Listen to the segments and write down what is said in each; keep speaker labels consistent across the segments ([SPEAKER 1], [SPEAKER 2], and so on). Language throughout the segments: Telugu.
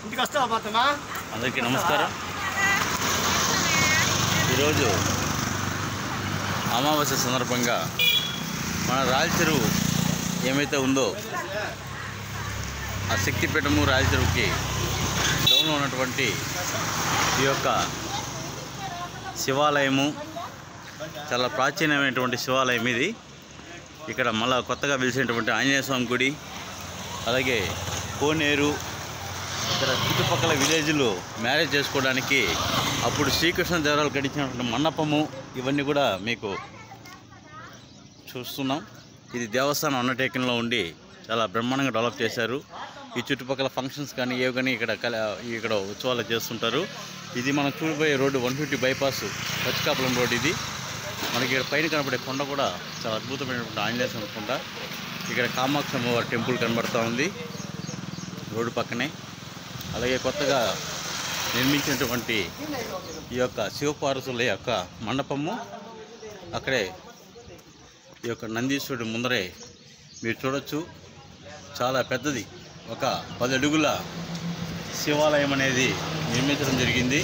[SPEAKER 1] అందరికీ నమస్కారం. ఈరోజు అమావాస్య సందర్భంగా మన రాయల చెరువు ఏమైతే ఉందో ఆ శక్తిపీఠము రాయల చెరువుకి డౌన్లో ఉన్నటువంటి ఈ యొక్క శివాలయము చాలా ప్రాచీనమైనటువంటి శివాలయం ఇది. ఇక్కడ మళ్ళా కొత్తగా వెలిసినటువంటి ఆంజనేయ స్వామి గుడి, అలాగే కోనేరు, ఇక్కడ చుట్టుపక్కల విలేజ్లు మ్యారేజ్ చేసుకోవడానికి అప్పుడు శ్రీకృష్ణదేవరాయలు కట్టించినటువంటి మండపము, ఇవన్నీ కూడా మీకు చూస్తున్నాం. ఇది దేవస్థానం అండర్టేకింగ్లో ఉండి చాలా బ్రహ్మాండంగా డెవలప్ చేశారు. ఈ చుట్టుపక్కల ఫంక్షన్స్ కానీ ఏవి కానీ ఇక్కడ ఉత్సవాలు చేస్తుంటారు. ఇది మనం చూడబోయే రోడ్డు 150 బైపాస్ పచ్చికాపులం రోడ్. ఇది మనకి ఇక్కడ పైన కనబడే కొండ కూడా చాలా అద్భుతమైనటువంటి ఆంజనేయ స్వామి కొండ. ఇక్కడ కామాక్షి అమ్మవారి టెంపుల్ కనబడుతూ ఉంది రోడ్డు పక్కనే. అలాగే కొత్తగా నిర్మించినటువంటి ఈ యొక్క శివపార్వతుల యొక్క మండపము, అక్కడే ఈ యొక్క నందీశ్వరుడి ముందరే మీరు చూడొచ్చు. చాలా పెద్దది, ఒక 10 అడుగుల శివాలయం అనేది నిర్మించడం జరిగింది.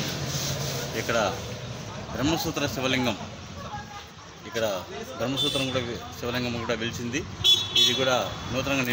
[SPEAKER 1] ఇక్కడ బ్రహ్మసూత్ర శివలింగం, ఇక్కడ బ్రహ్మసూత్రం కూడా శివలింగం కూడా వెలిసింది. ఇది కూడా నూతనంగా